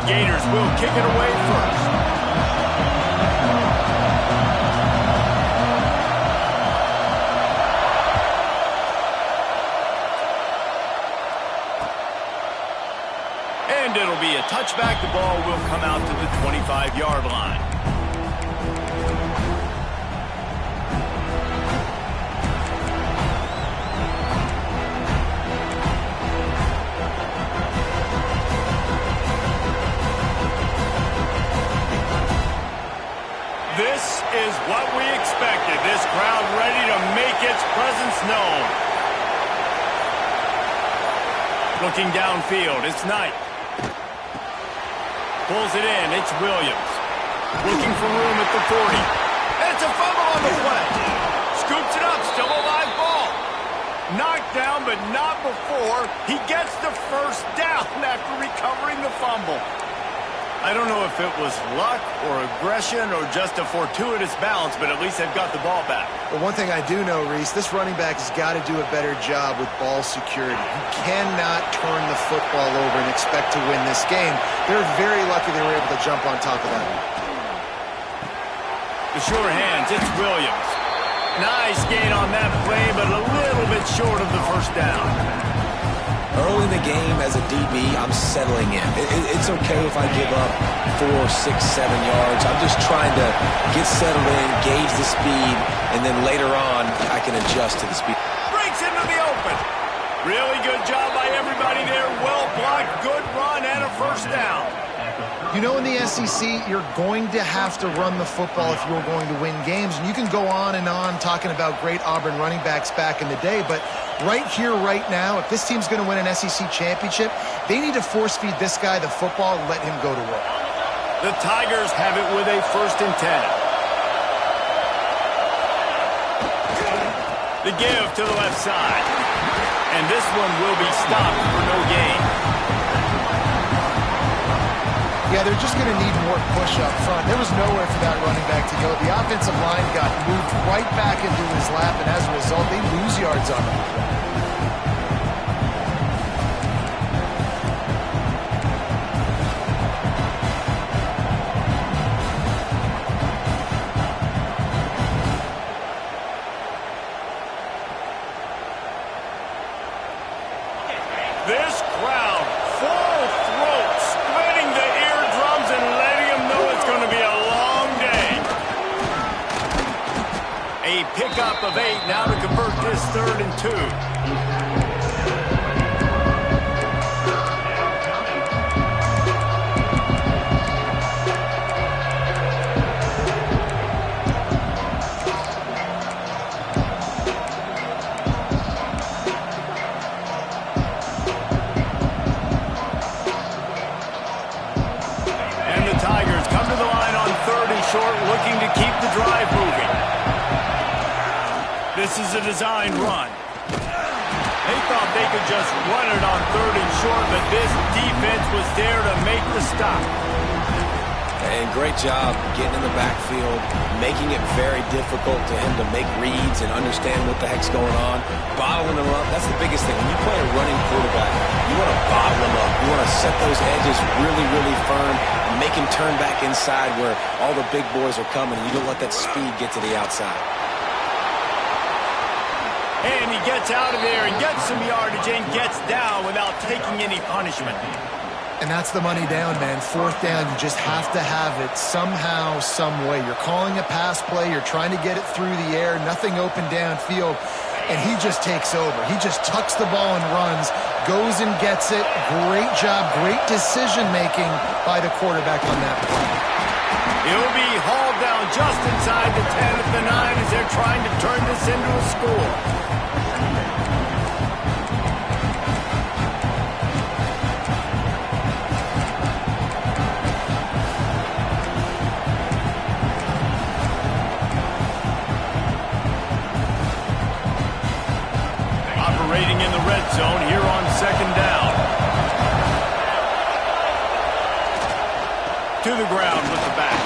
Gators will kick it away first. And it'll be a touchback. The ball will come out to the 25-yard line. This is what we expected. This crowd ready to make its presence known. Looking downfield, it's Knight. Pulls it in, it's Williams. Looking for room at the 40. It's a fumble on the play. Scoops it up, still a live ball. Knocked down, but not before. He gets the first down after recovering the fumble. I don't know if it was luck or aggression or just a fortuitous bounce, but at least they've got the ball back. Well, one thing I do know, Reese, this running back has got to do a better job with ball security. You cannot turn the football over and expect to win this game. They're very lucky they were able to jump on top of that one. The sure hands, it's Williams. Nice gain on that play, but a little bit short of the first down. Early in the game, as a DB, I'm settling in. It's okay if I give up 4, 6, 7 yards. I'm just trying to get settled in, gauge the speed, and then later on, I can adjust to the speed. Breaks into the open. Really good job by everybody there. Well blocked, good run, and a first down. You know, in the SEC, you're going to have to run the football if you're going to win games. And you can go on and on talking about great Auburn running backs back in the day, but right here, right now, if this team's going to win an SEC championship, they need to force-feed this guy the football and let him go to work. The Tigers have it with a 1st and 10. The give to the left side. And this one will be stopped for no gain. Yeah, they're just going to need more push up front. There was nowhere for that running back to go. The offensive line got moved right back into his lap, and as a result, they lose yards on him. This crowd, full throat, splitting the eardrums and letting them know it's going to be a long day. A pickup of 8 now to convert this 3rd and 2. Looking to keep the drive moving. This is a designed run. They thought they could just run it on 3rd and short, but this defense was there to make the stop. And great job getting in the backfield, making it very difficult to him to make reads and understand what the heck's going on. Bottling him up, that's the biggest thing. When you play a running quarterback, you want to bottle him up. You want to set those edges really, really firm and make him turn back inside where all the big boys are coming. You don't let that speed get to the outside. And he gets out of there and gets some yardage and gets down without taking any punishment. And that's the money down, man. 4th down, you just have to have it somehow, some way. You're calling a pass play. You're trying to get it through the air. Nothing open downfield. And he just takes over. He just tucks the ball and runs, goes and gets it. Great job, great decision-making by the quarterback on that play. He'll be hauled down just inside the 10 at the 9 as they're trying to turn this into a score. Operating in the red zone here on 2nd down. To the ground with the back.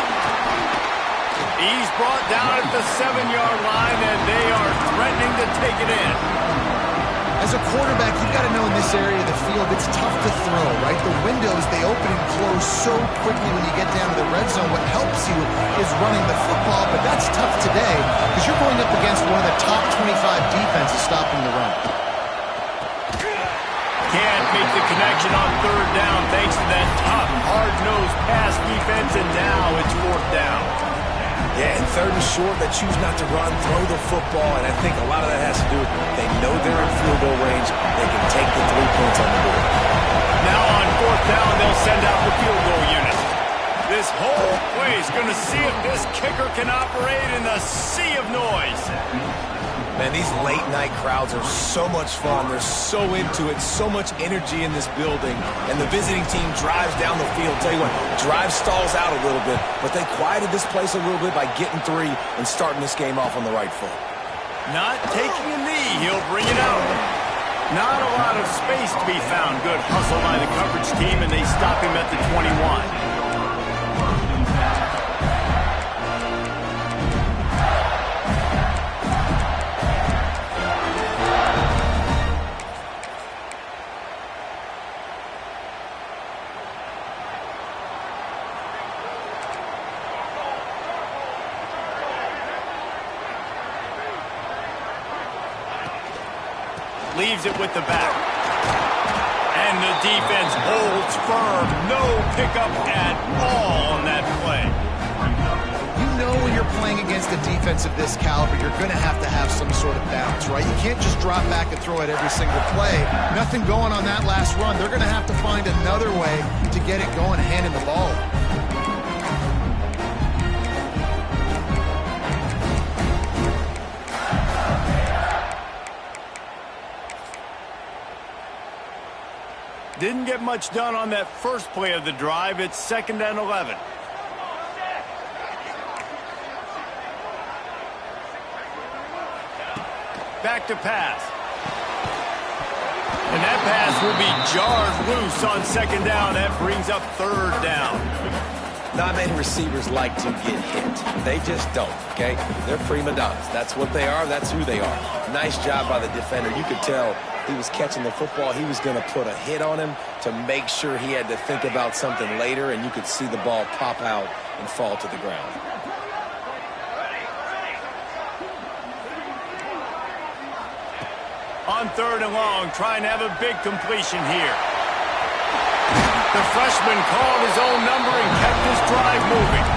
He's brought down at the 7-yard line, and they are threatening to take it in. As a quarterback, you've got to know in this area of the field, it's tough to throw, right? The windows, they open and close so quickly when you get down to the red zone. What helps you is running the football, but that's tough today because you're going up against one of the top 25 defenses stopping the run. Can't make the connection on third down thanks to that tough, hard-nosed pass defense, and now it's fourth down. Yeah, and third and short, they choose not to run, throw the football, and I think a lot of that has to do with they know they're in field goal range. They can take the 3 points on the board. Now on fourth down, they'll send out the field goal unit. This whole play is going to see if this kicker can operate in the sea of noise. Man, these late-night crowds are so much fun. They're so into it, so much energy in this building. And the visiting team drives down the field. Tell you what, drive stalls out a little bit, but they quieted this place a little bit by getting 3 and starting this game off on the right foot. Not taking a knee, he'll bring it out. Not a lot of space to be found. Good hustle by the coverage team, and they stop him at the 21. Leaves it with the back. And the defense holds firm. No pickup at all on that play. You know when you're playing against a defense of this caliber, you're going to have some sort of bounce, right? You can't just drop back and throw it every single play. Nothing going on that last run. They're going to have to find another way to get it going, handing the ball. Didn't get much done on that first play of the drive. It's 2nd and 11. Back to pass. And that pass will be jarred loose on 2nd down. That brings up 3rd down. Not many receivers like to get hit. They just don't, okay? They're prima donnas. That's what they are. That's who they are. Nice job by the defender. You could tell he was catching the football. He was going to put a hit on him to make sure he had to think about something later, and you could see the ball pop out and fall to the ground. On 3rd and long, trying to have a big completion here. The freshman called his own number and kept his drive moving.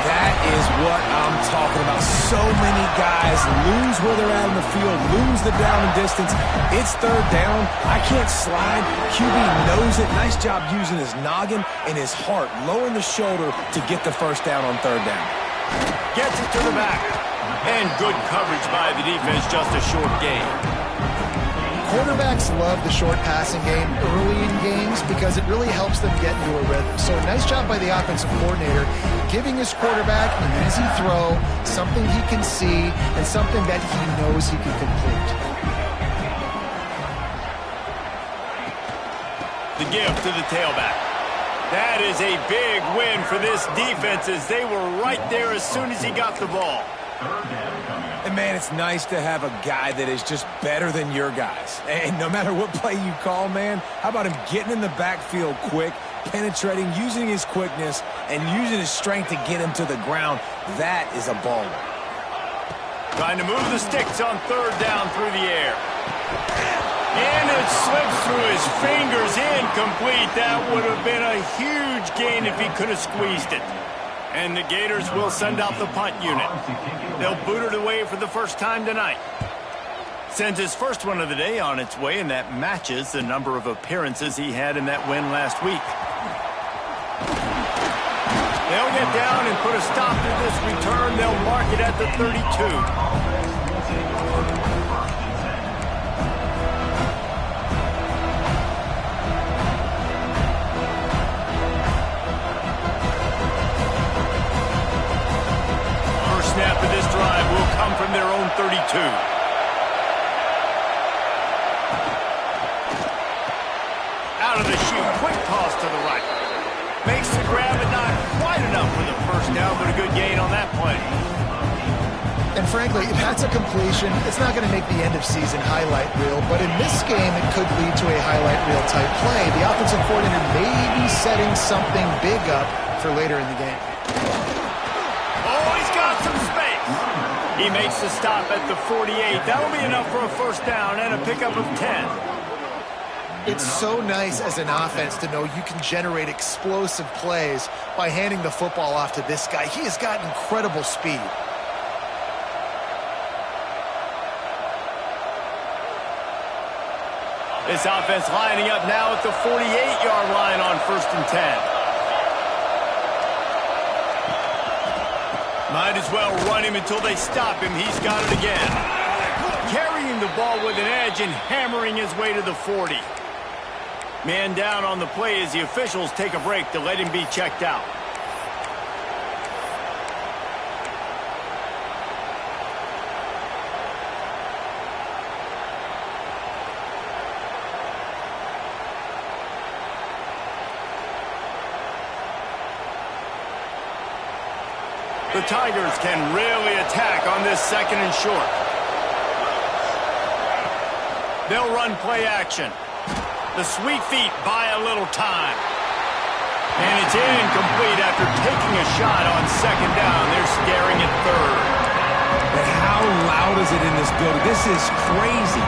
That is what I'm talking about. So many guys lose where they're at in the field, lose the down and distance. It's 3rd down. I can't slide. QB knows it. Nice job using his noggin and his heart, lowering the shoulder to get the 1st down on 3rd down. Gets it to the back. And good coverage by the defense, just a short gain. Quarterbacks love the short passing game early in games because it really helps them get into a rhythm. So nice job by the offensive coordinator giving his quarterback an easy throw, something he can see, and something that he knows he can complete. The give to the tailback. That is a big win for this defense as they were right there as soon as he got the ball. And, man, it's nice to have a guy that is just better than your guys. And no matter what play you call, man, how about him getting in the backfield quick, penetrating, using his quickness, and using his strength to get him to the ground? That is a baller. Trying to move the sticks on 3rd down through the air. And it slips through his fingers, incomplete. That would have been a huge gain if he could have squeezed it. And the Gators will send out the punt unit. They'll boot it away for the first time tonight. Sends his first one of the day on its way, and that matches the number of appearances he had in that win last week. They'll get down and put a stop to this return. They'll mark it at the 32. Snap of this drive will come from their own 32. Out of the chute, quick toss to the right. Makes the grab, but not quite enough for the 1st down, but a good gain on that play. And frankly, that's a completion. It's not going to make the end-of-season highlight reel, but in this game, it could lead to a highlight reel type play. The offensive coordinator may be setting something big up for later in the game. Oh, he's got some space. He makes the stop at the 48. That'll be enough for a first down and a pickup of 10. It's so nice as an offense to know you can generate explosive plays by handing the football off to this guy. He has got incredible speed. This offense lining up now at the 48-yard line on 1st and 10. Might as well run him until they stop him. He's got it again. Carrying the ball with an edge and hammering his way to the 40. Man down on the play as the officials take a break to let him be checked out. The Tigers can really attack on this 2nd and short. They'll run play action. The sweet feet buy a little time. And it's incomplete after taking a shot on 2nd down. They're staring at 3rd. But how loud is it in this building? This is crazy.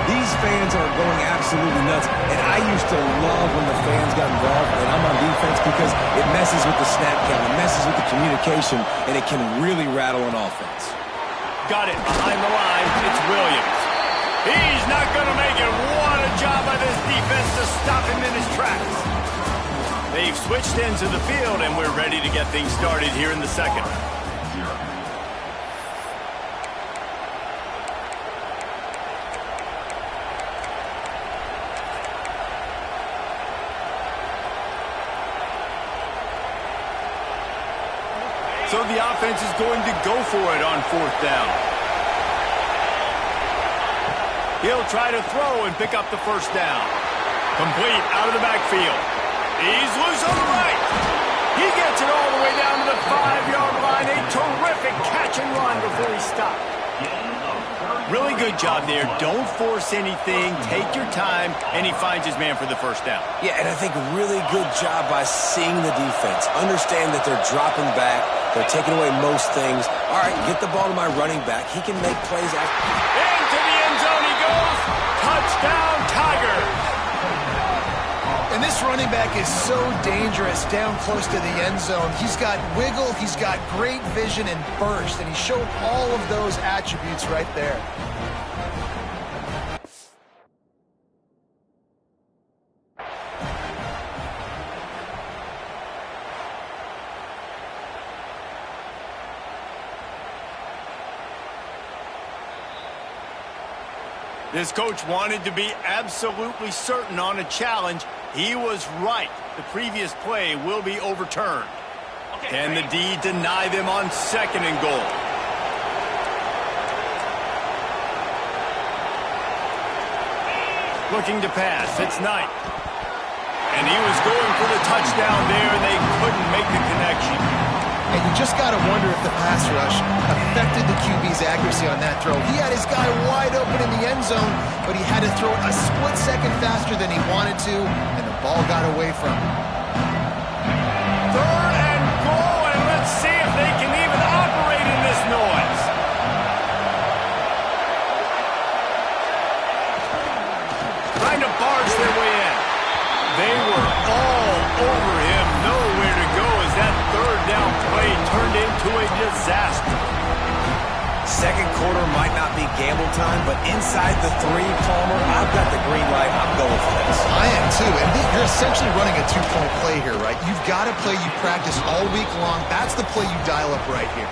These fans are going absolutely nuts. And I used to love when the fans got involved, and I'm on defense, because it messes with the snap count, it messes with the communication, and it can really rattle an offense. Got it behind the line. It's Williams. He's not going to make it. What a job by this defense to stop him in his tracks. They've switched into the field, and we're ready to get things started here in the 2nd. So the offense is going to go for it on 4th down. He'll try to throw and pick up the 1st down. Complete out of the backfield. He's loose on the right. He gets it all the way down to the 5-yard line. A terrific catch and run before he stopped. Really good job there. Don't force anything. Take your time. And he finds his man for the 1st down. Yeah, and I think really good job by seeing the defense. Understand that they're dropping back. They're taking away most things. All right, get the ball to my running back. He can make plays after. Into the end zone he goes. Touchdown, Tigers. And this running back is so dangerous down close to the end zone. He's got wiggle, he's got great vision and burst, and he showed all of those attributes right there. This coach wanted to be absolutely certain on a challenge. He was right. The previous play will be overturned. Can the D deny them on 2nd and goal? Looking to pass. It's Knight. And he was going for the touchdown there, and they couldn't make the connection. And you just got to wonder if the pass rush affected the QB's accuracy on that throw. He had his guy wide open in the end zone, but he had to throw it a split second faster than he wanted to, and the ball got away from him. 3rd and goal, and let's see if they can even operate in this noise. Trying to barge their way in. They were all over him. Nowhere to go as that 3rd down play turned into a disaster. 2nd quarter might not be gamble time, but inside the 3, Palmer, I've got the green light. I'm going for this. I am too, and you're essentially running a 2-point play here, right? You've got a play you practice all week long. That's the play you dial up right here.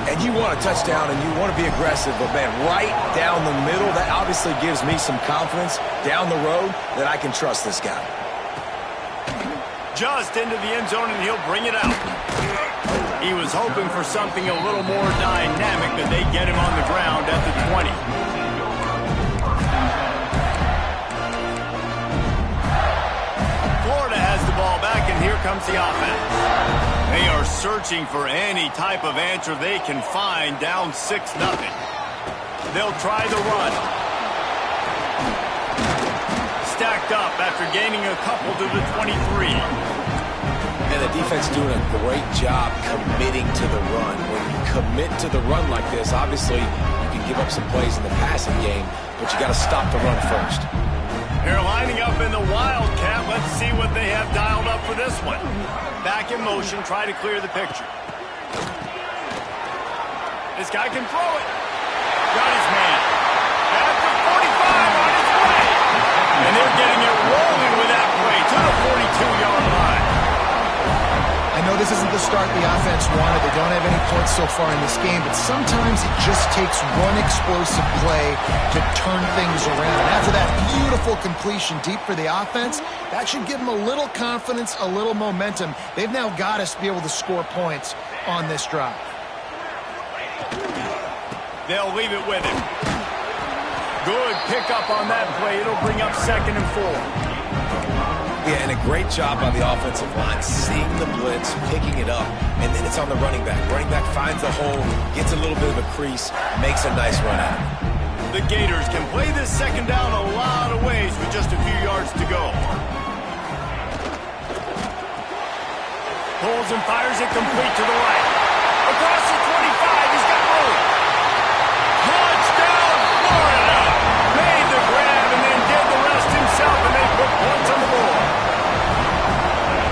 And you want a touchdown, and you want to be aggressive, but, man, right down the middle, that obviously gives me some confidence down the road that I can trust this guy. Just into the end zone, and he'll bring it out. He was hoping for something a little more dynamic, but they get him on the ground at the 20. Florida has the ball back, and and here comes the offense. They are searching for any type of answer they can find, down 6-0. They'll try the run. Stacked up after gaining a couple to the 23. And the defense doing a great job committing to the run. When you commit to the run like this, obviously you can give up some plays in the passing game, but you got to stop the run first. They're lining up in the Wildcat. Let's see what they have dialed up for this one. Back in motion, try to clear the picture. This guy can throw it. Got his man. At the 45 on his way. And they're getting it rolling with that play to the 42-yard line. I know this isn't the start the offense wanted. They don't have any points so far in this game, but sometimes it just takes one explosive play to turn things around. And after that beautiful completion deep for the offense, that should give them a little confidence, a little momentum. They've now got us to be able to score points on this drive. They'll leave it with him. Good pickup on that play. It'll bring up 2nd and 4. Yeah, and a great job by the offensive line, seeing the blitz, picking it up, and then it's on the running back. Running back finds the hole, gets a little bit of a crease, makes a nice run out of it. The Gators can play this 2nd down a lot of ways with just a few yards to go. Pulls and fires it complete to the right. Across the 25, he's got room. Touchdown, Florida! Made the grab and then did the rest himself, and they put points on the board.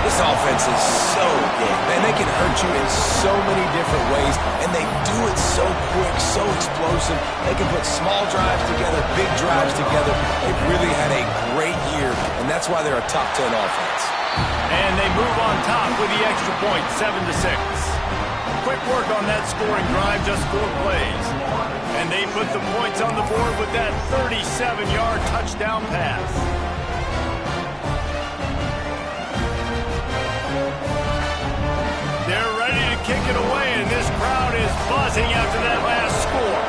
This offense is so good, man. They can hurt you in so many different ways, and they do it so quick, so explosive. They can put small drives together, big drives together. They've really had a great year, and that's why they're a top 10 offense. And they move on top with the extra point, 7-6. Quick work on that scoring drive, just 4 plays. And they put the points on the board with that 37-yard touchdown pass. They're ready to kick it away, and this crowd is buzzing after that last score.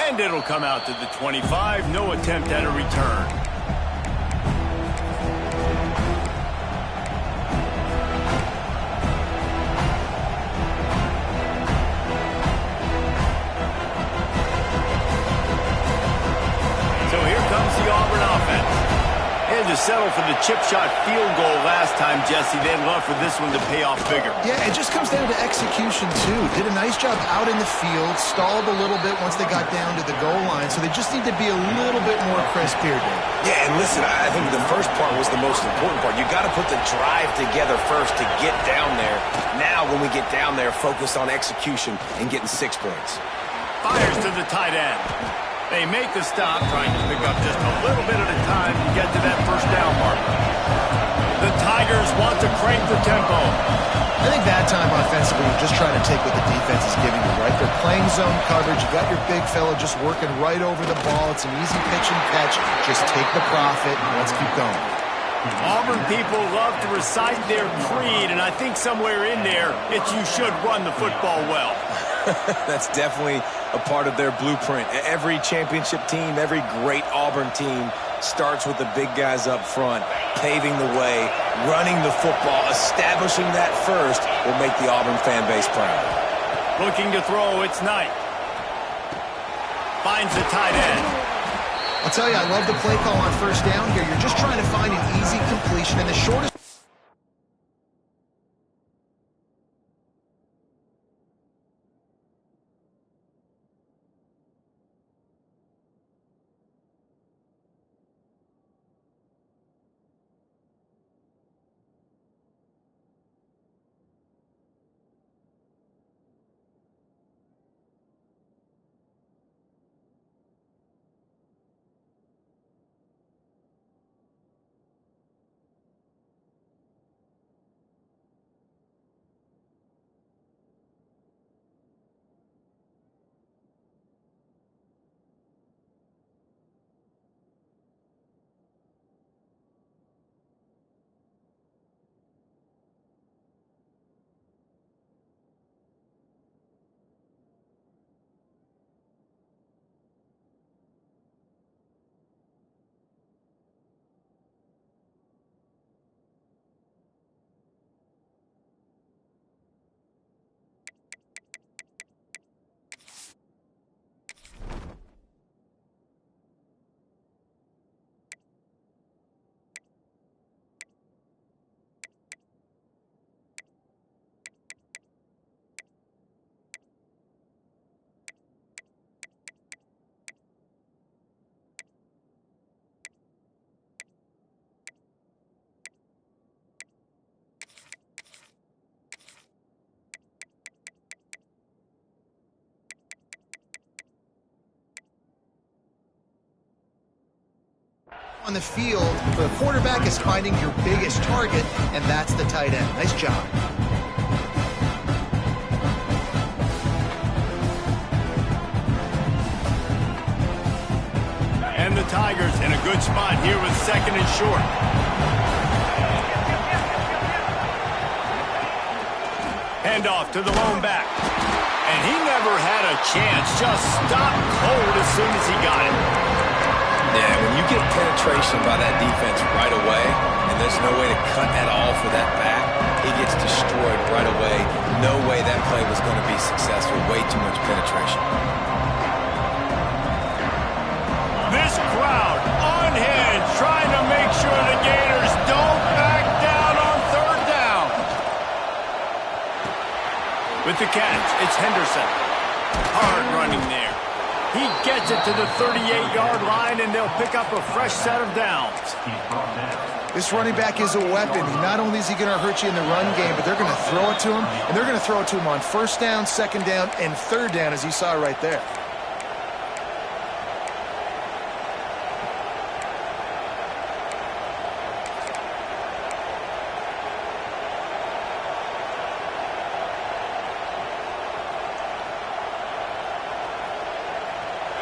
And it'll come out to the 25. No attempt at a return. To settle for the chip shot field goal last time, Jesse. They'd love for this one to pay off bigger. Yeah, it just comes down to execution, too. Did a nice job out in the field, stalled a little bit once they got down to the goal line, so they just need to be a little bit more crisp here, Dave. Yeah, and listen, I think the first part was the most important part. You got to put the drive together first to get down there. Now, when we get down there, focus on execution and getting 6 points. Fires to the tight end. They make the stop, trying to pick up just a little bit at a time to get to that first down mark. The Tigers want to crank the tempo. I think that time offensively, you're just trying to take what the defense is giving you, right? They're playing zone coverage. You got your big fella just working right over the ball. It's an easy pitch and catch. Just take the profit and let's keep going. Auburn people love to recite their creed, and I think somewhere in there, it's you should run the football well. That's definitely a part of their blueprint. Every championship team, every great Auburn team starts with the big guys up front, paving the way, running the football, establishing that first will make the Auburn fan base proud. Looking to throw, it's Knight. Finds the tight end. I'll tell you, I love the play call on first down here. You're just trying to find an easy completion and the shortest On the field, the quarterback is finding your biggest target, and that's the tight end. Nice job. And the Tigers in a good spot here with 2nd and short. Handoff to the lone back. And he never had a chance. Just stopped cold as soon as he got it. Yeah, when you get penetration by that defense right away, and there's no way to cut at all for that back, he gets destroyed right away. No way that play was going to be successful. Way too much penetration. This crowd unhinged, trying to make sure the Gators don't back down on 3rd down. With the catch, it's Henderson. Hard running there. He gets it to the 38-yard line, and they'll pick up a fresh set of downs. This running back is a weapon. Not only is he going to hurt you in the run game, but they're going to throw it to him, and they're going to throw it to him on 1st down, 2nd down, and 3rd down, as you saw right there.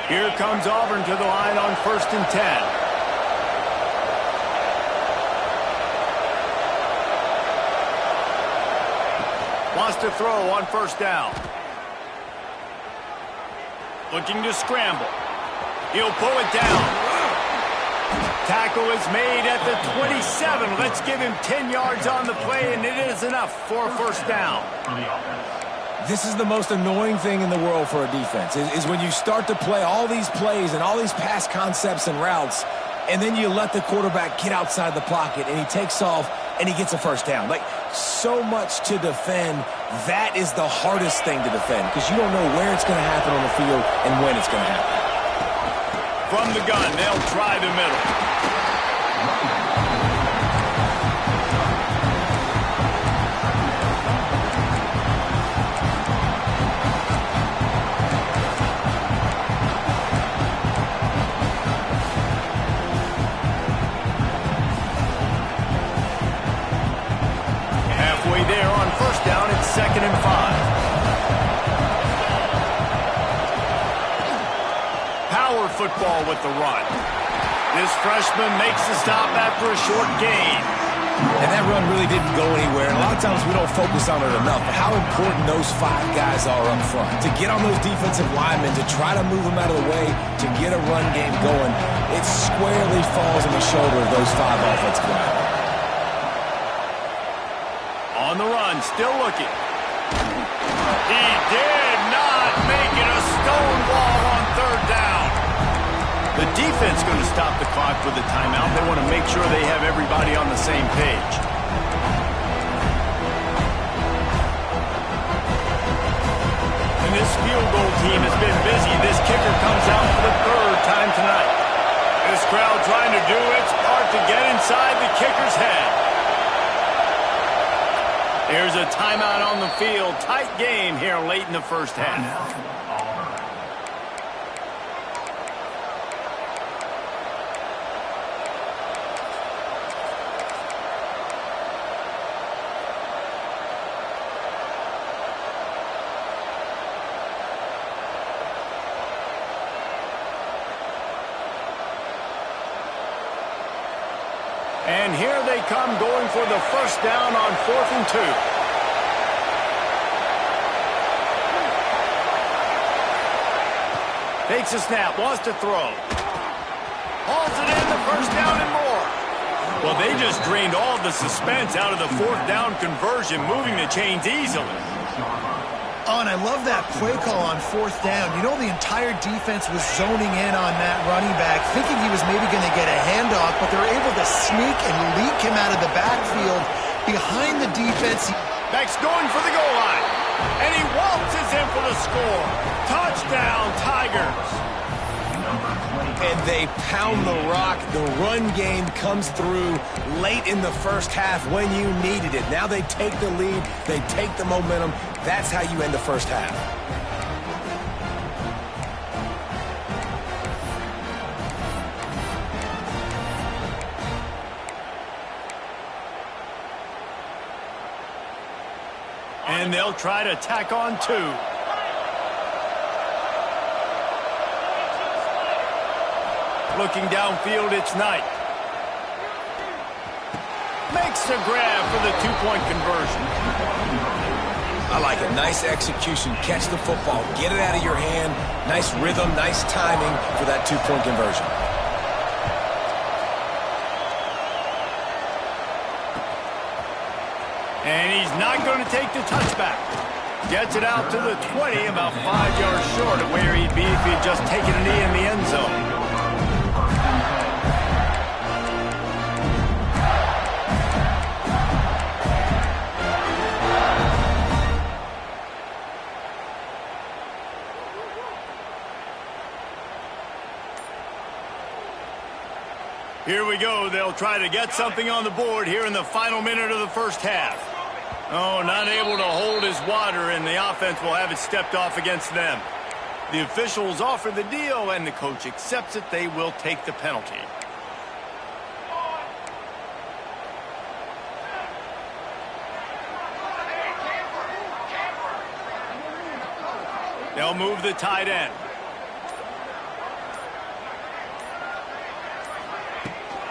Here comes Auburn to the line on 1st and 10. Wants to throw on 1st down. Looking to scramble. He'll pull it down. Tackle is made at the 27. Let's give him 10 yards on the play, and it is enough for a 1st down. This is the most annoying thing in the world for a defense, is when you start to play all these plays and all these pass concepts and routes, and then you let the quarterback get outside the pocket, and he takes off, and he gets a 1st down. Like, so much to defend. That is the hardest thing to defend, because you don't know where it's going to happen on the field and when it's going to happen. From the gun, they'll try the middle. There on 1st down, it's 2nd and 5. Power football with the run. This freshman makes the stop after a short gain. And that run really didn't go anywhere. And a lot of times we don't focus on it enough, but how important those 5 guys are up front. To get on those defensive linemen, to try to move them out of the way, to get a run game going, it squarely falls on the shoulder of those 5 offensive linemen. On the run, still looking. He did not make it a stone wall on 3rd down. The defense going to stop the clock with the timeout. They want to make sure they have everybody on the same page. And this field goal team has been busy. This kicker comes out for the 3rd time tonight. This crowd trying to do its part to get inside the kicker's head. There's a timeout on the field. Tight game here late in the 1st half. And here they come going for the 1st down on 4th and 2. Takes a snap, wants to throw. Hauls it in, the 1st down and more. Well, they just drained all of the suspense out of the 4th down conversion, moving the chains easily. Oh, and I love that play call on 4th down. You know, the entire defense was zoning in on that running back, thinking he was maybe going to get a handoff, but they're able to sneak and leak him out of the backfield behind the defense. Beck's going for the goal line, and he waltzes in for the score. Touchdown, Tigers. And they pound the rock. The run game comes through late in the 1st half when you needed it. Now they take the lead. They take the momentum. That's how you end the 1st half. And they'll try to tack on 2. Looking downfield, it's Knight. Makes the grab for the 2-point conversion. I like it. Nice execution. Catch the football. Get it out of your hand. Nice rhythm, nice timing for that 2-point conversion. And he's not going to take the touchback. Gets it out to the 20, about 5 yards short of where he'd be if he'd just taken a knee in the end zone. Here we go. They'll try to get something on the board here in the final minute of the first half. Oh, not able to hold his water, and the offense will have it stepped off against them. The officials offer the deal, and the coach accepts it. They will take the penalty. They'll move the tight end.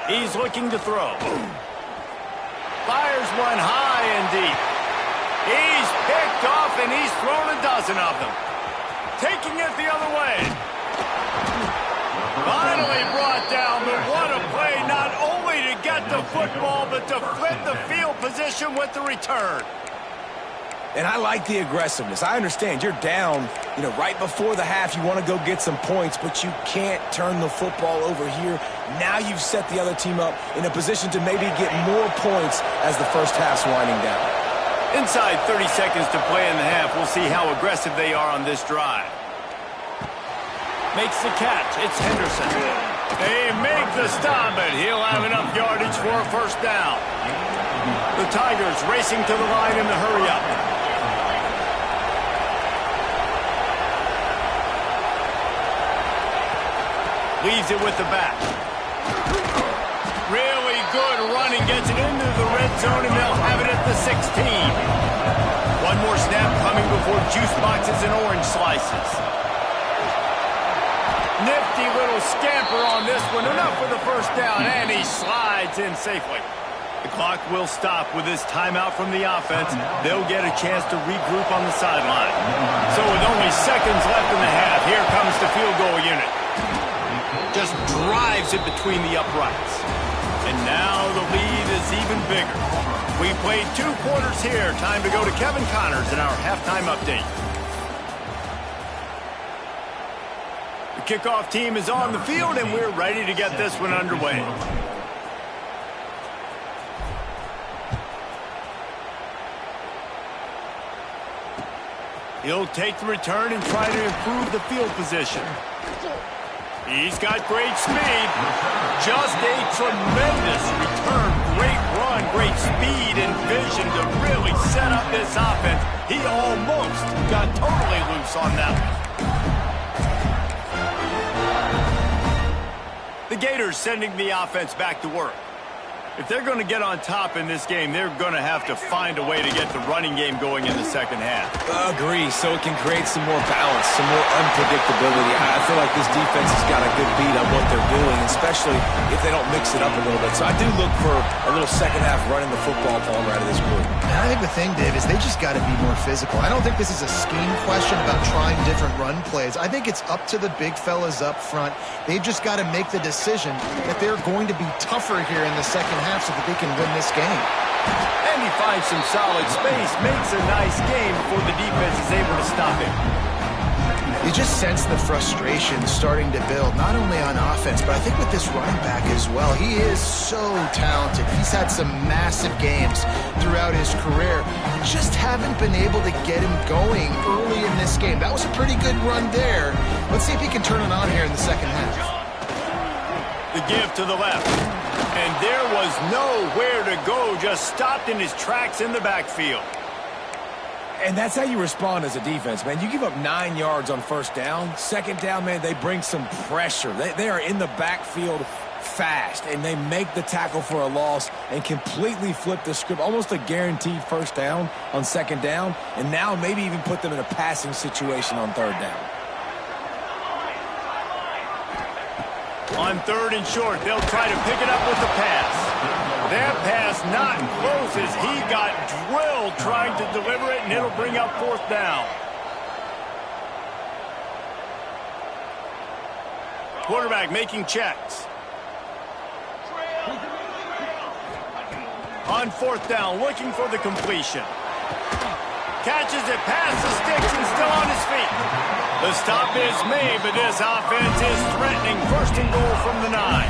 He's looking to throw. Fires one high and deep. He's picked off, and he's thrown a dozen of them. Taking it the other way. Finally brought down, but what a play, not only to get the football, but to flip the field position with the return. And I like the aggressiveness. I understand you're down, right before the half. You want to go get some points, but you can't turn the football over here. Now you've set the other team up in a position to maybe get more points as the first half's winding down. Inside 30 seconds to play in the half. We'll see how aggressive they are on this drive. Makes the catch. It's Henderson. They make the stop, but he'll have enough yardage for a first down. The Tigers racing to the line in the hurry-up. Leaves it with the back. Really good running. Gets it into the red zone, and they'll have it at the 16. One more snap coming before juice boxes and orange slices. Nifty little scamper on this one. Enough for the first down, and he slides in safely. The clock will stop with this timeout from the offense. They'll get a chance to regroup on the sideline. So with only seconds left in the half, here comes the field goal unit. Just drives it between the uprights. And now the lead is even bigger. We played 2 quarters here. Time to go to Kevin Connors in our halftime update. The kickoff team is on the field, and we're ready to get this one underway. He'll take the return and try to improve the field position. He's got great speed. Just a tremendous return. Great run, great speed and vision to really set up this offense. He almost got totally loose on that one. The Gators sending the offense back to work. If they're going to get on top in this game, they're going to have to find a way to get the running game going in the second half. Agree, so it can create some more balance, some more unpredictability. I feel like this defense has got a good beat on what they're doing, especially if they don't mix it up a little bit. So I do look for a little second half running the football ball right of this group. And I think the thing, Dave, is they just got to be more physical. I don't think this is a scheme question about trying different run plays. I think it's up to the big fellas up front. They've just got to make the decision that they're going to be tougher here in the second half so that they can win this game. And he finds some solid space, makes a nice game before the defense is able to stop him. You just sense the frustration starting to build, not only on offense, but I think with this running back as well. He is so talented. He's had some massive games throughout his career. Just haven't been able to get him going early in this game. That was a pretty good run there. Let's see if he can turn it on here in the second half. The give to the left. And there was nowhere to go, just stopped in his tracks in the backfield. And that's how you respond as a defense, man. You give up 9 yards on first down. Second down, man, they bring some pressure. They are in the backfield fast, and they make the tackle for a loss and completely flip the script, almost a guaranteed first down on second down, and now maybe even put them in a passing situation on third down. On third and short, they'll try to pick it up with the pass. That pass not close as he got drilled trying to deliver it, and it'll bring up fourth down. Quarterback making checks. On fourth down, looking for the completion. Catches it past the sticks and still on his feet. The stop is made, but this offense is threatening. First and goal from the 9.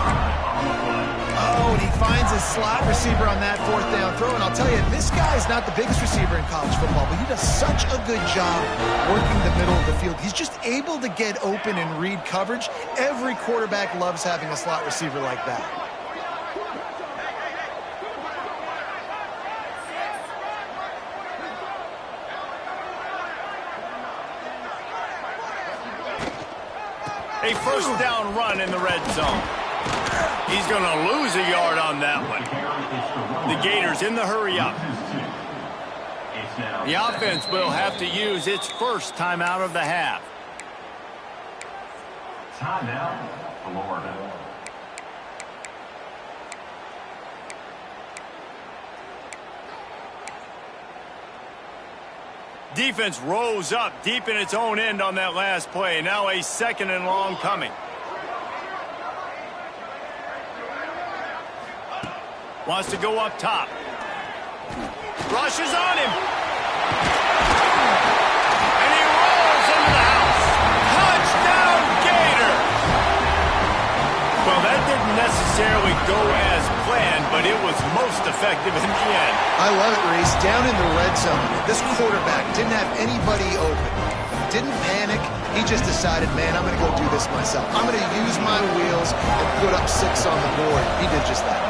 Oh, and he finds his slot receiver on that fourth down throw. And I'll tell you, this guy is not the biggest receiver in college football, but he does such a good job working the middle of the field. He's just able to get open and read coverage. Every quarterback loves having a slot receiver like that. A first down run in the red zone. He's going to lose a yard on that one. The Gators in the hurry up. The offense will have to use its first timeout of the half. Timeout, Florida. Defense rose up deep in its own end on that last play. Now a second and long coming. Wants to go up top. Rushes on him. And he rolls into the house. Touchdown, Gators! Well, that didn't necessarily go as planned, but it was most effective in the end. I love it, Reese. Down in the red zone, this quarterback didn't have anybody open. Didn't panic. He just decided, man, I'm going to go do this myself. I'm going to use my wheels and put up 6 on the board. He did just that.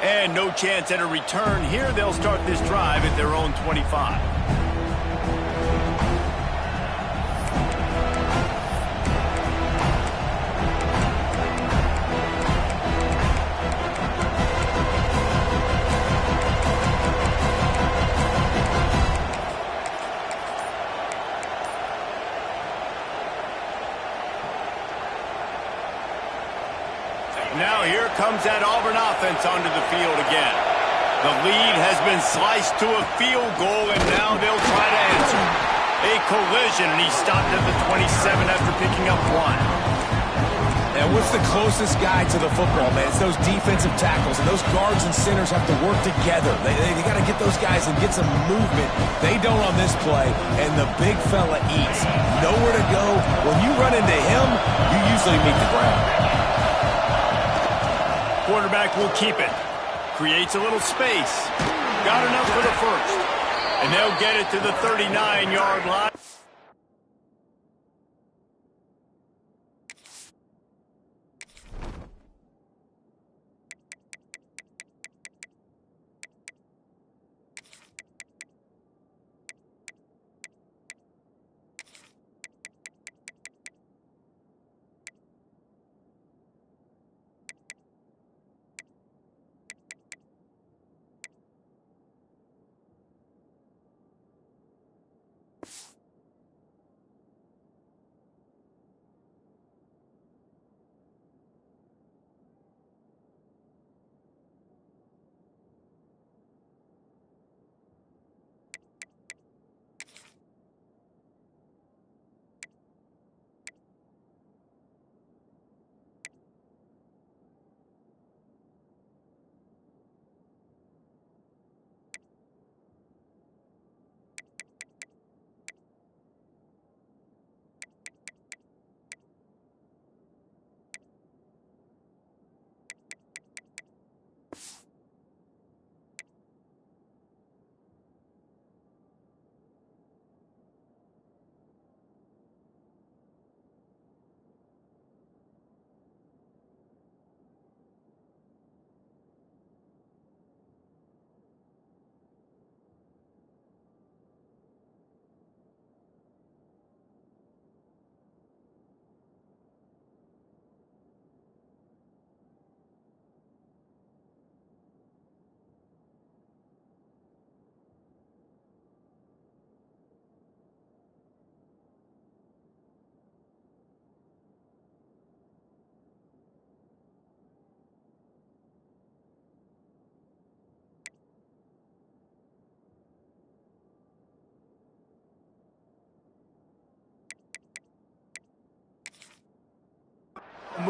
And no chance at a return here. They'll start this drive at their own 25. Now here comes that Auburn offense onto the field again. The lead has been sliced to a field goal, and now they'll try to answer. A collision, and he stopped at the 27 after picking up 1. And what's the closest guy to the football, man? It's those defensive tackles, and those guards and centers have to work together. They got to get those guys and get some movement. They don't on this play, and the big fella eats. Nowhere to go. When you run into him, you usually meet the ground. Quarterback will keep it. Creates a little space. Got enough for the first. And they'll get it to the 39-yard line.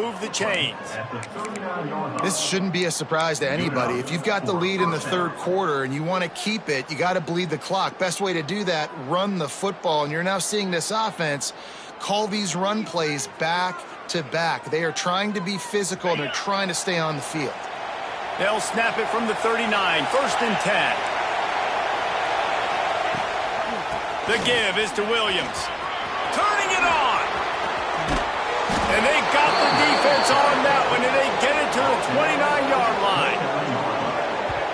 move the chains. This shouldn't be a surprise to anybody. If you've got the lead in the third quarter and you want to keep it, you got to bleed the clock. Best way to do that, run the football. And you're now seeing this offense call these run plays back to back. They are trying to be physical, and they're trying to stay on the field. They'll snap it from the 39, 1st and 10. The give is to Williams. Turning it on. And they got the defense on that one, and they get it to the 29-yard line.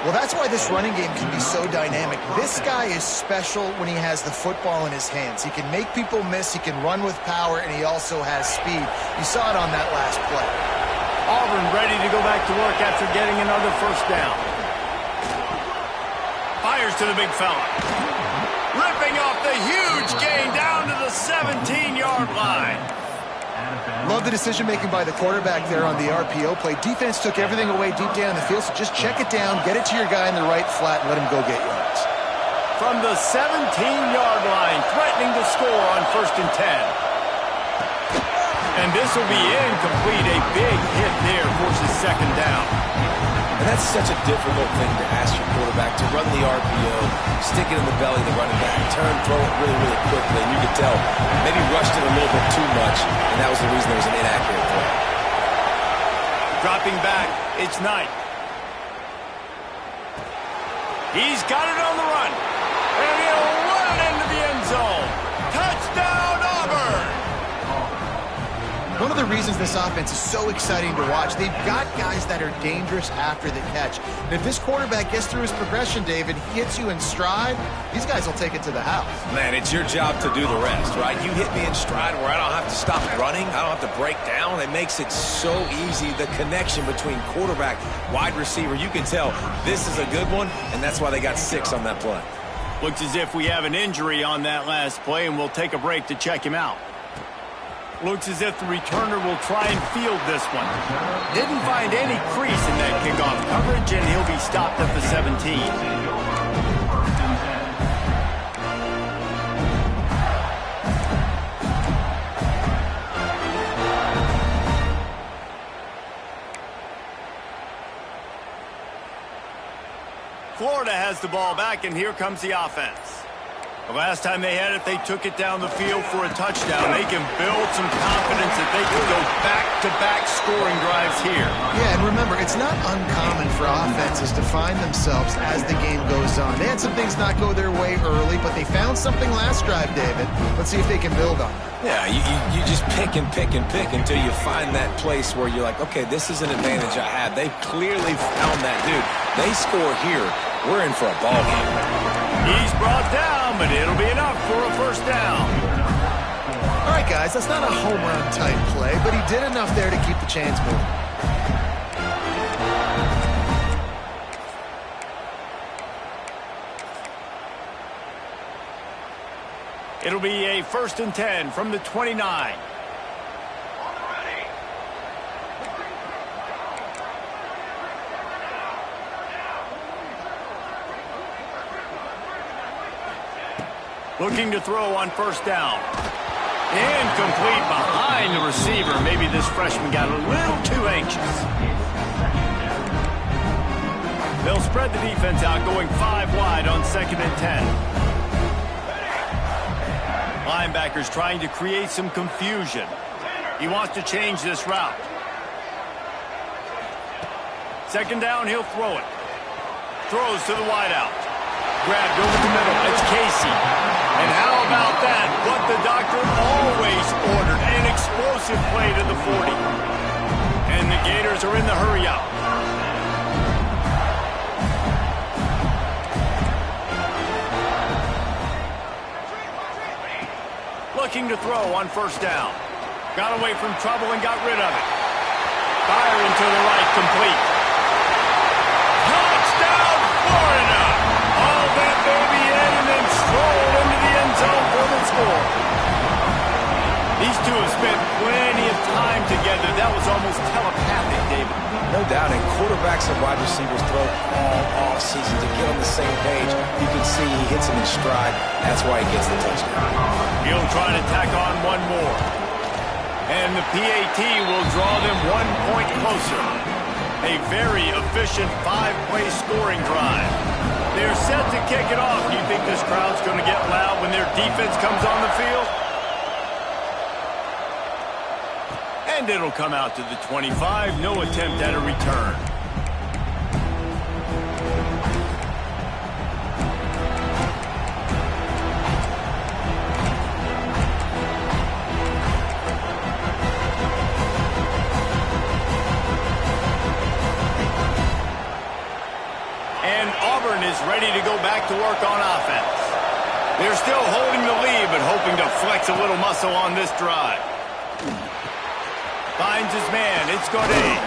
Well, that's why this running game can be so dynamic. This guy is special when he has the football in his hands. He can make people miss, he can run with power, and he also has speed. You saw it on that last play. Auburn ready to go back to work after getting another 1st down. Fires to the big fella. Ripping off the huge gain down to the 17-yard line. Love the decision-making by the quarterback there on the RPO play. Defense took everything away deep down the field, so just check it down, get it to your guy in the right flat, and let him go get yards. From the 17-yard line, threatening to score on 1st and 10. And this will be incomplete. A big hit there forces 2nd down. And that's such a difficult thing to ask your quarterback, to run the RPO, stick it in the belly of the running back, turn, throw it really, really quickly. And you could tell maybe rushed it a little bit too much, and that was the reason there was an inaccurate throw. Dropping back, it's Knight. He's got it on the run. And he'll run it into the end zone. Touchdown, Auburn! One of the reasons this offense is so exciting to watch, they've got guys that are dangerous after the catch. And if this quarterback gets through his progression, David, he hits you in stride, these guys will take it to the house. Man, it's your job to do the rest, right? You hit me in stride where I don't have to stop running. I don't have to break down. It makes it so easy, the connection between quarterback, wide receiver. You can tell this is a good one, and that's why they got 6 on that play. Looks as if we have an injury on that last play, and we'll take a break to check him out. Looks as if the returner will try and field this one. Didn't find any crease in that kickoff coverage, and he'll be stopped at the 17. Florida has the ball back, and here comes the offense. The last time they had it, they took it down the field for a touchdown. They can build some confidence that they can go back-to-back scoring drives here. Yeah, and remember, it's not uncommon for offenses to find themselves as the game goes on. They had some things not go their way early, but they found something last drive, David. Let's see if they can build on it. Yeah, you just pick and pick and pick until you find that place where you're like, okay, this is an advantage I have. They've clearly found that. Dude, they score here, we're in for a ball game. He's brought down, but it'll be enough for a 1st down. All right, guys, that's not a home run type play, but he did enough there to keep the chains moving. It'll be a 1st and 10 from the 29. Looking to throw on 1st down. Incomplete behind the receiver. Maybe this freshman got a little too anxious. They'll spread the defense out, going 5 wide on 2nd and 10. Linebackers trying to create some confusion. He wants to change this route. 2nd down, he'll throw it. Throws to the wideout. Grabbed over the middle. It's Casey. And how about that? What the doctor always ordered. An explosive play to the 40. And the Gators are in the hurry out. Looking to throw on 1st down. Got away from trouble and got rid of it. Firing to the right, complete. Touchdown, Florida! All that baby in and then strolled into the end zone for the score. These two have spent plenty of time together. That was almost telepathic, David. No doubt, and quarterbacks and wide receivers throw all off season to get on the same page. You can see he hits him in stride. That's why he gets the touchdown. He'll try to tack on one more. And the PAT will draw them 1 point closer. A very efficient 5-play scoring drive. They're set to kick it off. Do you think this crowd's going to get loud when their defense comes on the field? And it'll come out to the 25. No attempt at a return. And Auburn is ready to go back to work on offense. They're still holding the lead, but hoping to flex a little muscle on this drive. Finds his man. It's Gaudet.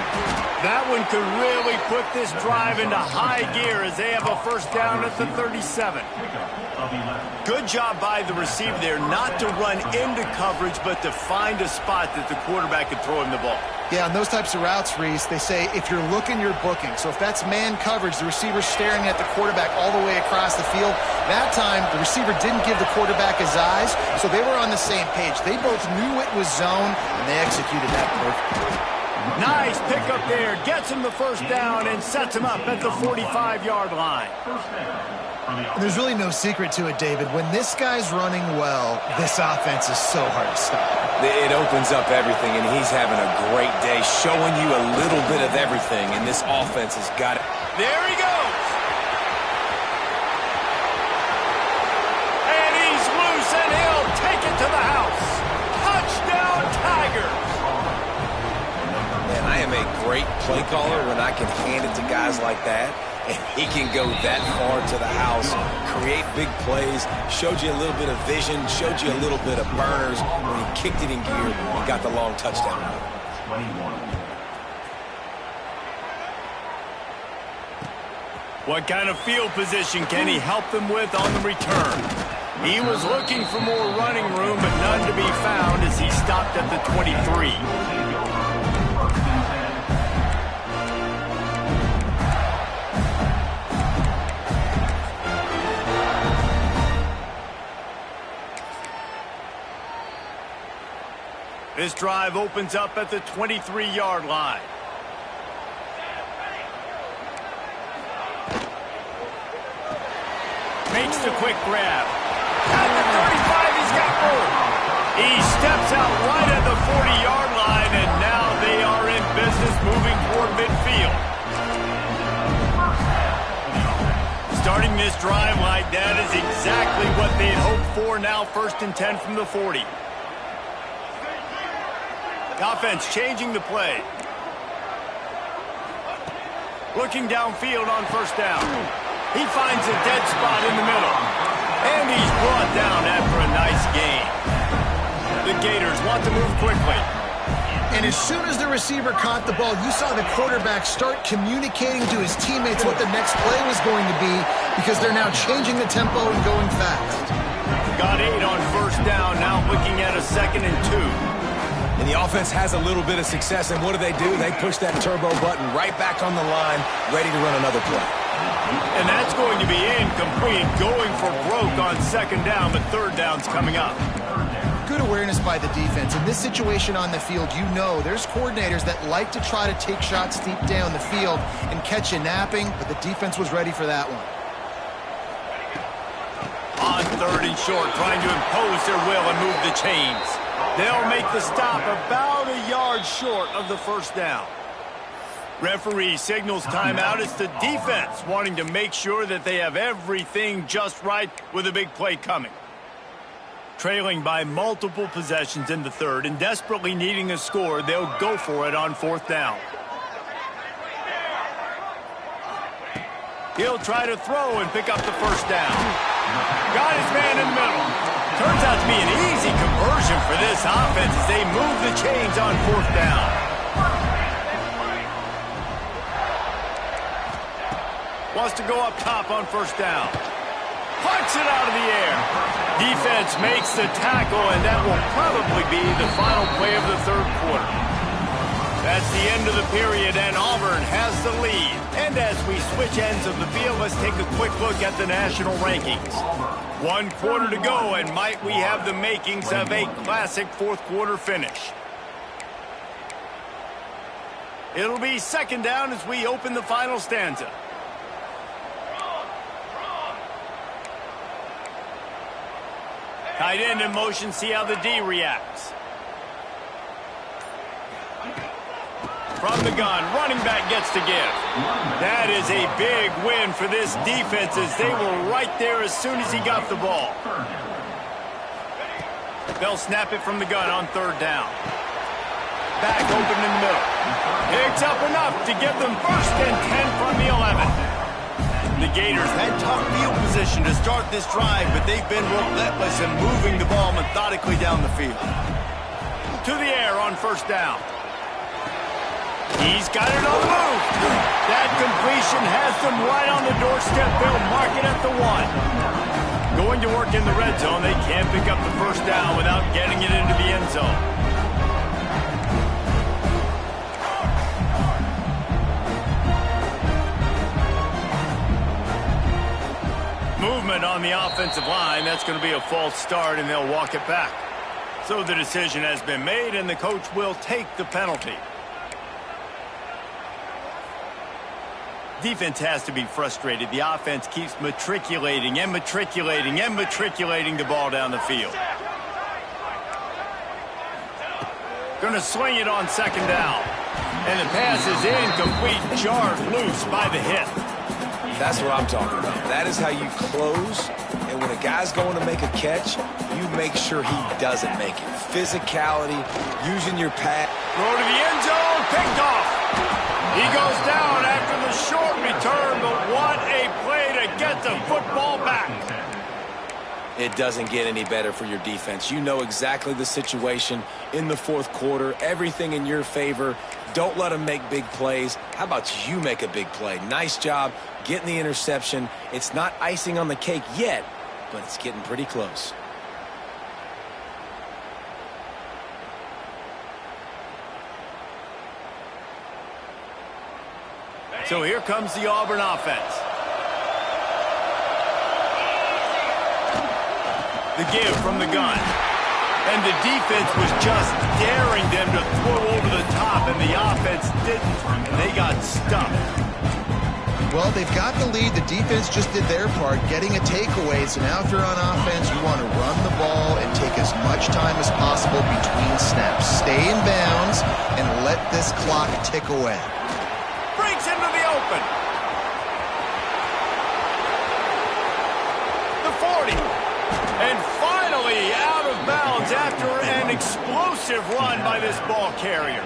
That one could really put this drive into high gear as they have a first down at the 37. Good job by the receiver there not to run into coverage, but to find a spot that the quarterback could throw him the ball. Yeah, on those types of routes, Reese, they say if you're looking, you're booking. So if that's man coverage, the receiver's staring at the quarterback all the way across the field. That time, the receiver didn't give the quarterback his eyes, so they were on the same page. They both knew it was zone, and they executed that perfectly. Nice pickup there. Gets him the first down and sets him up at the 45-yard line. And there's really no secret to it, David. When this guy's running well, this offense is so hard to stop. It opens up everything, and he's having a great day, showing you a little bit of everything, and this offense has got it. There he goes. And he's loose, and he'll take it to the house. Touchdown, Tigers. Man, I am a great play caller when I can hand it to guys like that. And he can go that far to the house, create big plays, showed you a little bit of vision, showed you a little bit of burners when he kicked it in gear and got the long touchdown. 21. What kind of field position can he help them with on the return? He was looking for more running room, but none to be found as he stopped at the 23. This drive opens up at the 23-yard line. Makes the quick grab. At the 35, he's got room. He steps out right at the 40-yard line, and now they are in business moving toward midfield. Starting this drive like that is exactly what they had hoped for. Now 1st and 10 from the 40. Offense changing the play. Looking downfield on first down. He finds a dead spot in the middle. And he's brought down after a nice gain. The Gators want to move quickly. And as soon as the receiver caught the ball, you saw the quarterback start communicating to his teammates what the next play was going to be because they're now changing the tempo and going fast. Got 8 on first down, now looking at a 2nd and 2. And the offense has a little bit of success, and what do? They push that turbo button right back on the line, ready to run another play. And that's going to be incomplete, going for broke on 2nd down, but 3rd down's coming up. Good awareness by the defense. In this situation on the field, you know there's coordinators that like to try to take shots deep down the field and catch you napping, but the defense was ready for that one. On 3rd and short, trying to impose their will and move the chains. They'll make the stop about a yard short of the first down. Referee signals timeout. It's the defense wanting to make sure that they have everything just right with a big play coming. Trailing by multiple possessions in the 3rd and desperately needing a score, they'll go for it on 4th down. He'll try to throw and pick up the first down. Got his man in the middle. Turns out to be an easy conversion for this offense as they move the chains on 4th down. Wants to go up top on first down. Punts it out of the air. Defense makes the tackle, and that will probably be the final play of the 3rd quarter. That's the end of the period, and Auburn has the lead. And as we switch ends of the field, let's take a quick look at the national rankings. 1 quarter to go, and might we have the makings of a classic 4th quarter finish. It'll be second down as we open the final stanza. Tight end in motion, see how the D reacts. From the gun, running back gets to give. That is a big win for this defense as they were right there as soon as he got the ball. They'll snap it from the gun on third down. Back open in the middle. Picks up enough to give them first and 10 from the 11. The Gators had tough field position to start this drive, but they've been relentless in moving the ball methodically down the field. To the air on first down. He's got it on the move. That completion has them right on the doorstep. They'll mark it at the 1. Going to work in the red zone, they can't pick up the first down without getting it into the end zone. Movement on the offensive line. That's going to be a false start, and they'll walk it back. So the decision has been made, and the coach will take the penalty. Defense has to be frustrated. The offense keeps matriculating and matriculating and matriculating the ball down the field. Going to swing it on second down. And the pass is incomplete, jarred loose by the hit. That's what I'm talking about. That is how you close. And when a guy's going to make a catch, you make sure he doesn't make it. Physicality, using your pad. Throw to the end zone, picked off. He goes down after the short return, but what a play to get the football back. It doesn't get any better for your defense. You know exactly the situation in the fourth quarter, everything in your favor. Don't let them make big plays. How about you make a big play? Nice job getting the interception. It's not icing on the cake yet, but it's getting pretty close. So here comes the Auburn offense. The give from the gun. And the defense was just daring them to throw over the top, and the offense didn't. They got stuffed. Well, they've got the lead. The defense just did their part, getting a takeaway. So now if you're on offense, you want to run the ball and take as much time as possible between snaps. Stay in bounds and let this clock tick away. Breaks into the open. The 40. And finally out of bounds after an explosive run by this ball carrier.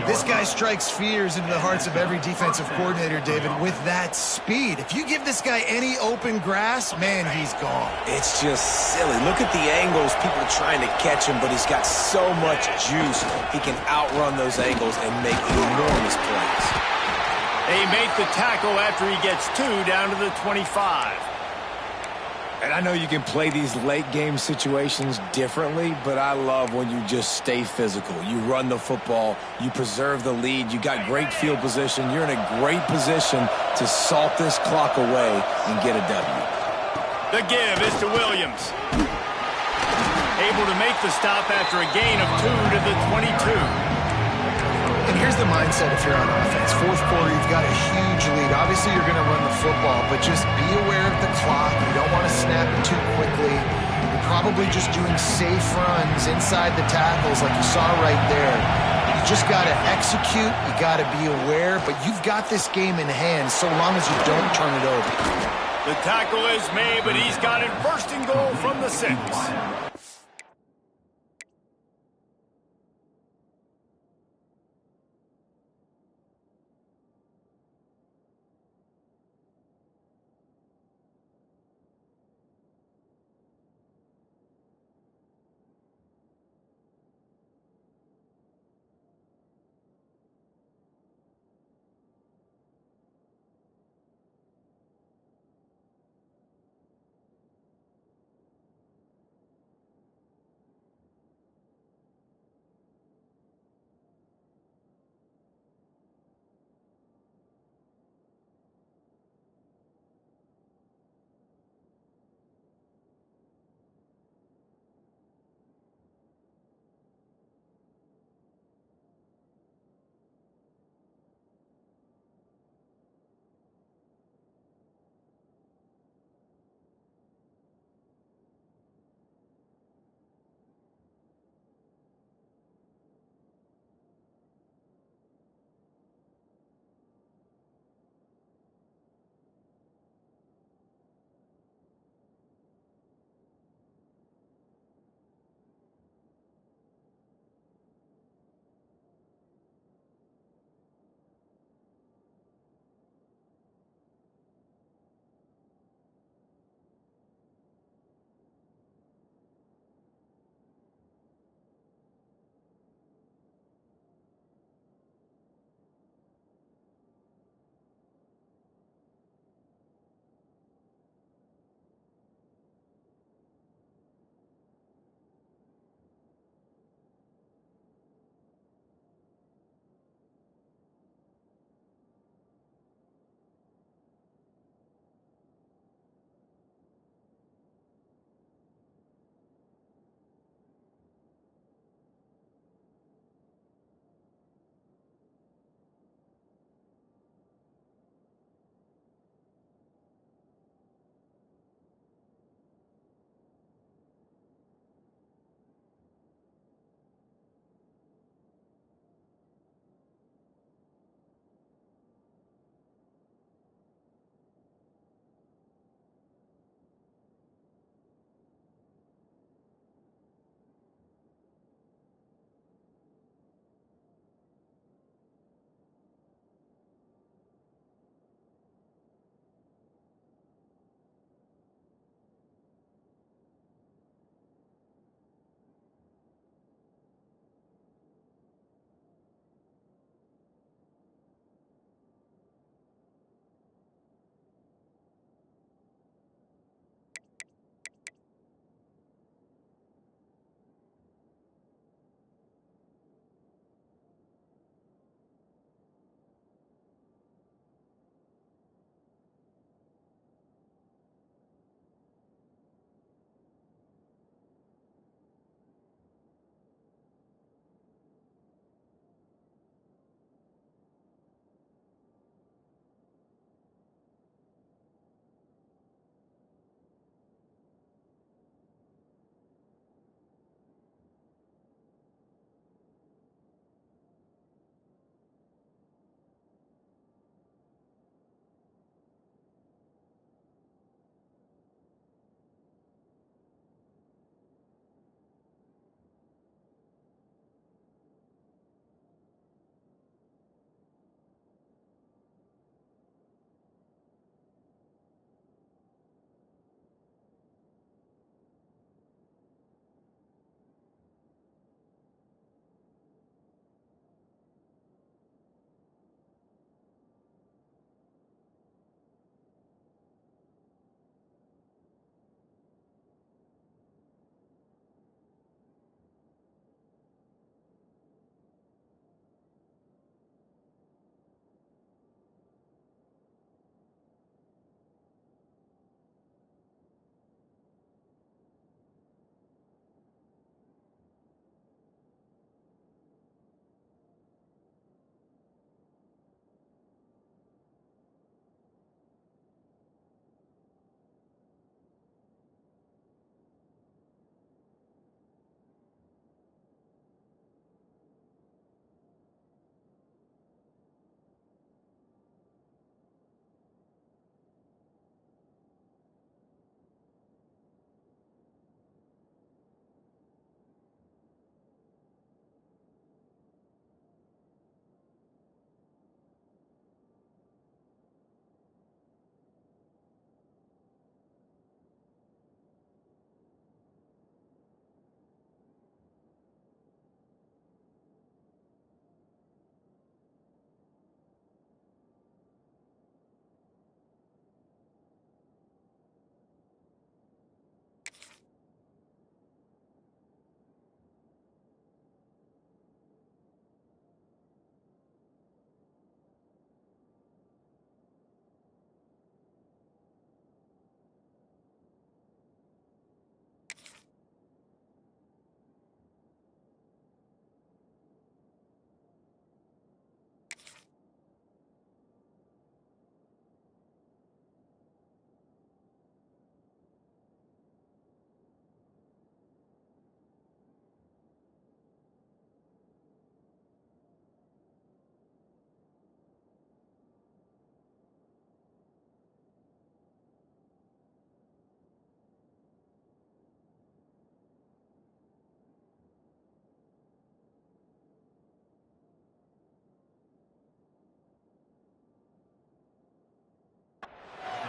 This guy strikes fears into the hearts of every defensive coordinator, David, with that speed. If you give this guy any open grass, man, he's gone. It's just silly. Look at the angles. People are trying to catch him, but he's got so much juice. He can outrun those angles and make enormous plays. They make the tackle after he gets 2 down to the 25. And I know you can play these late game situations differently, but I love when you just stay physical. You run the football, you preserve the lead, you got great field position, you're in a great position to salt this clock away and get a W. The give is to Williams. Able to make the stop after a gain of 2 to the 22. And here's the mindset if you're on offense. Fourth quarter, you've got a huge lead. Obviously, you're going to run the football, but just be aware of the clock. You don't want to snap it too quickly. You're probably just doing safe runs inside the tackles like you saw right there. You just got to execute. You got to be aware, but you've got this game in hand so long as you don't turn it over. The tackle is made, but he's got it first and goal from the 6.